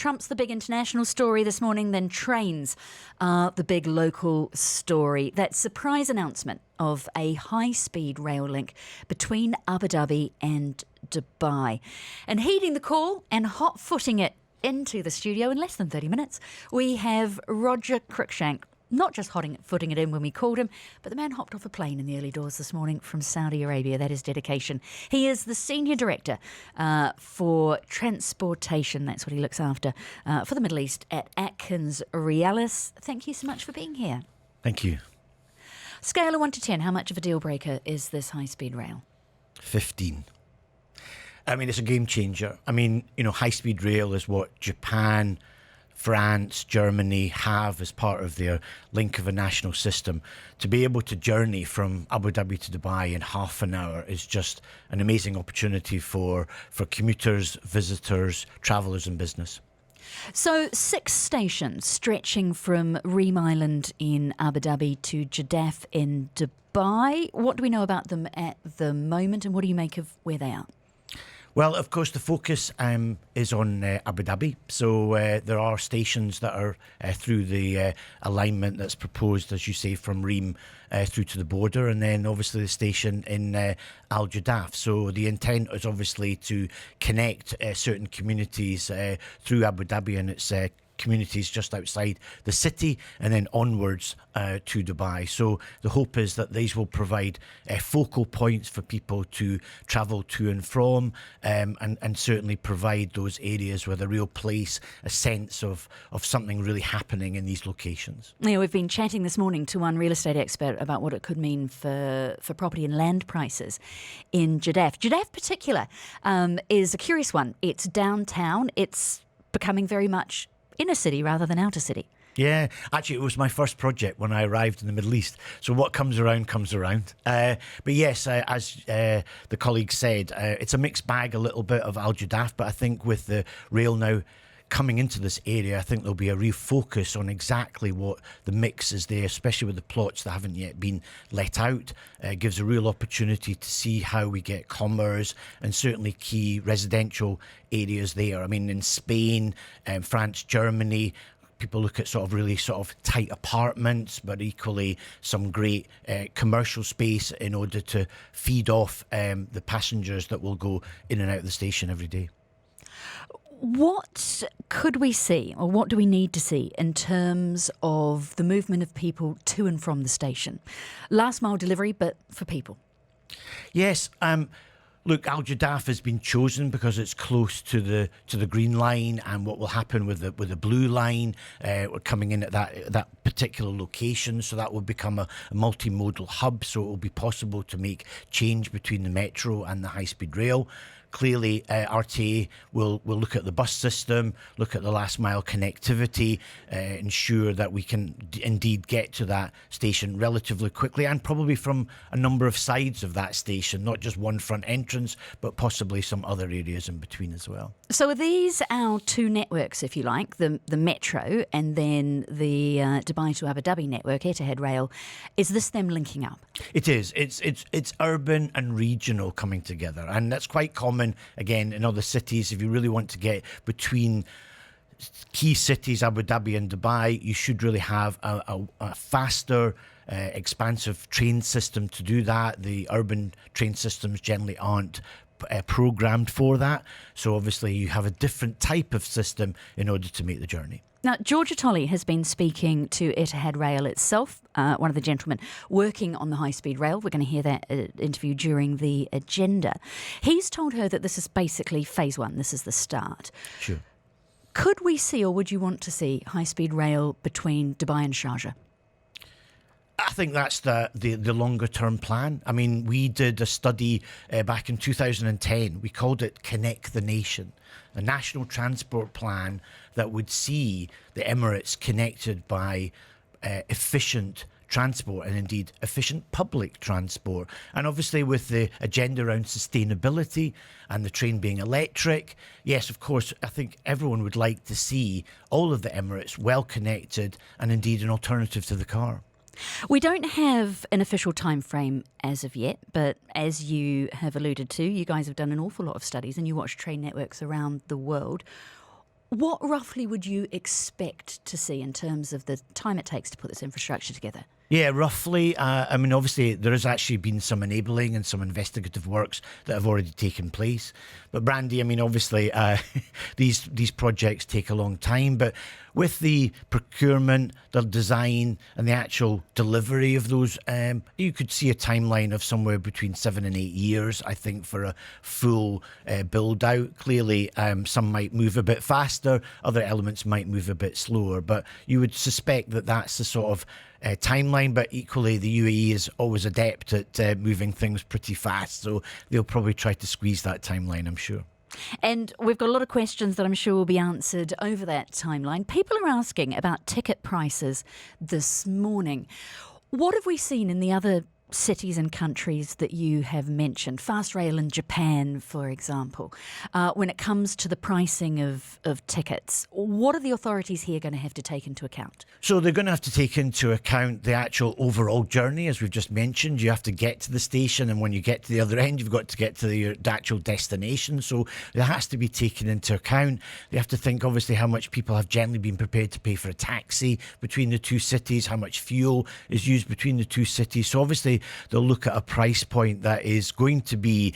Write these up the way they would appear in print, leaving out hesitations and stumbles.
Trump's the big international story this morning, then trains are the big local story. That surprise announcement of a high-speed rail link between Abu Dhabi and Dubai. And heeding the call and hot-footing it into the studio in less than 30 minutes, we have Roger Cruickshank. Not just footing it in when we called him, but the man hopped off a plane in the early doors this morning from Saudi Arabia. That is dedication. He is the Senior Director for Transportation. That's what he looks after for the Middle East at AtkinsRéalis. Thank you so much for being here. Thank you. Scale of 1 to 10, how much of a deal breaker is this high-speed rail? 15. I mean, it's a game changer. I mean, high-speed rail is what Japan, France, Germany have as part of their link of a national system. To be able to journey from Abu Dhabi to Dubai in half an hour is just an amazing opportunity for commuters, visitors, travellers and business. So 6 stations stretching from Reem Island in Abu Dhabi to Jadaf in Dubai. What do we know about them at the moment and what do you make of where they are? Well, of course, the focus is on Abu Dhabi. So there are stations that are through the alignment that's proposed, as you say, from Reem through to the border. And then obviously the station in Al Jadaf. So the intent is obviously to connect certain communities through Abu Dhabi and its communities just outside the city and then onwards to Dubai. So the hope is that these will provide focal points for people to travel to and from and certainly provide those areas with a real place, a sense of something really happening in these locations. Yeah, we've been chatting this morning to one real estate expert about what it could mean for property and land prices in Jadaf. Jadaf particular is a curious one. It's downtown. It's becoming very much inner city rather than outer city. Yeah, actually it was my first project when I arrived in the Middle East. So what comes around comes around. But yes, as the colleague said, it's a mixed bag a little bit of Al Jadaf, but I think with the rail now coming into this area, I think there'll be a real focus on exactly what the mix is there, especially with the plots that haven't yet been let out. It gives a real opportunity to see how we get commerce and certainly key residential areas there. I mean, in Spain, France, Germany, people look at sort of tight apartments, but equally some great commercial space in order to feed off the passengers that will go in and out of the station every day. What could we see, or what do we need to see in terms of the movement of people to and from the station? Last mile delivery, but for people. Yes. Look, Al Jadaf has been chosen because it's close to the Green Line, and what will happen with the Blue Line, we're coming in at that particular location, so that will become a multi-modal hub. So it will be possible to make change between the metro and the high-speed rail. Clearly, RTA will look at the bus system, look at the last mile connectivity, ensure that we can indeed get to that station relatively quickly and probably from a number of sides of that station, not just one front entrance, but possibly some other areas in between as well. So are these our 2 networks, if you like, the metro and then the Dubai to Abu Dhabi network, Etihad Rail? Is this them linking up? It is. It's urban and regional coming together, and that's quite common. Again, in other cities, if you really want to get between key cities, Abu Dhabi and Dubai, you should really have a faster, expansive train system to do that. The urban train systems generally aren't programmed for that. So obviously you have a different type of system in order to make the journey. Now, Georgia Tolley has been speaking to Etihad Rail itself, one of the gentlemen working on the high-speed rail. We're going to hear that interview during the agenda. He's told her that this is basically phase 1. This is the start. Sure. Could we see, or would you want to see, high-speed rail between Dubai and Sharjah? I think that's the longer term plan. I mean, we did a study back in 2010. We called it Connect the Nation, a national transport plan that would see the Emirates connected by efficient transport and indeed efficient public transport. And obviously with the agenda around sustainability and the train being electric, yes, of course, I think everyone would like to see all of the Emirates well connected and indeed an alternative to the car. We don't have an official time frame as of yet, but as you have alluded to, you guys have done an awful lot of studies and you watch train networks around the world. What roughly would you expect to see in terms of the time it takes to put this infrastructure together? Yeah, roughly. I mean, obviously, there has actually been some enabling and some investigative works that have already taken place. But Brandy, I mean, obviously, these projects take a long time. But with the procurement, the design, and the actual delivery of those, you could see a timeline of somewhere between 7 and 8 years, I think, for a full build out. Clearly, some might move a bit faster, other elements might move a bit slower. But you would suspect that that's the sort of timeline, but equally the UAE is always adept at moving things pretty fast, so they'll probably try to squeeze that timeline, I'm sure. And we've got a lot of questions that I'm sure will be answered over that timeline. People are asking about ticket prices this morning. What have we seen in the other cities and countries that you have mentioned, Fast Rail in Japan, for example, when it comes to the pricing of tickets? What are the authorities here going to have to take into account? So they're going to have to take into account the actual overall journey, as we've just mentioned. You have to get to the station, and when you get to the other end, you've got to get to the actual destination. So it has to be taken into account. They have to think, obviously, how much people have generally been prepared to pay for a taxi between the two cities, how much fuel is used between the two cities. So obviously, they'll look at a price point that is going to be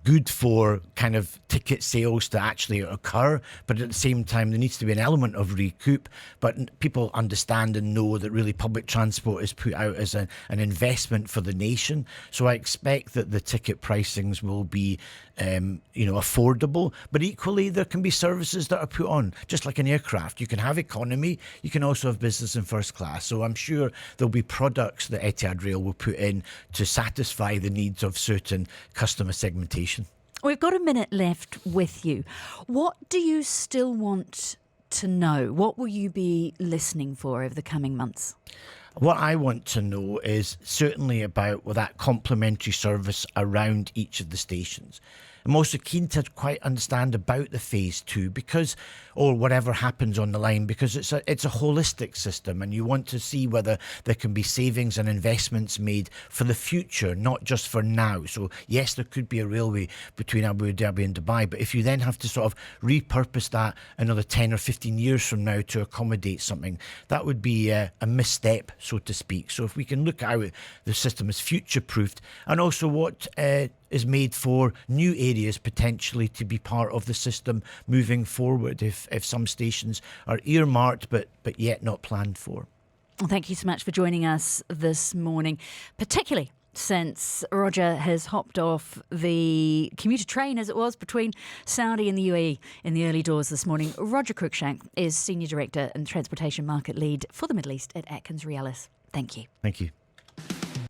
good for kind of ticket sales to actually occur, but at the same time there needs to be an element of recoup. But people understand and know that really public transport is put out as an investment for the nation. So I expect that the ticket pricings will be affordable, but equally there can be services that are put on, just like an aircraft. You can have economy, you can also have business and first class. So I'm sure there'll be products that Etihad Rail will put in to satisfy the needs of certain customer segmentation. We've got a minute left with you. What do you still want to know? What will you be listening for over the coming months? What I want to know is certainly about that complementary service around each of the stations. I'm also keen to quite understand about the phase 2 or whatever happens on the line, because it's a holistic system, and you want to see whether there can be savings and investments made for the future, not just for now. So yes, there could be a railway between Abu Dhabi and Dubai, but if you then have to sort of repurpose that another 10 or 15 years from now to accommodate something, that would be a misstep, so to speak. So if we can look at how the system is future-proofed, and also what is made for new areas potentially to be part of the system moving forward, if some stations are earmarked but yet not planned for. Well, thank you so much for joining us this morning, particularly since Roger has hopped off the commuter train, as it was, between Saudi and the UAE in the early doors this morning. Roger Cruickshank is Senior Director and Transportation Market Lead for the Middle East at AtkinsRéalis. Thank you. Thank you.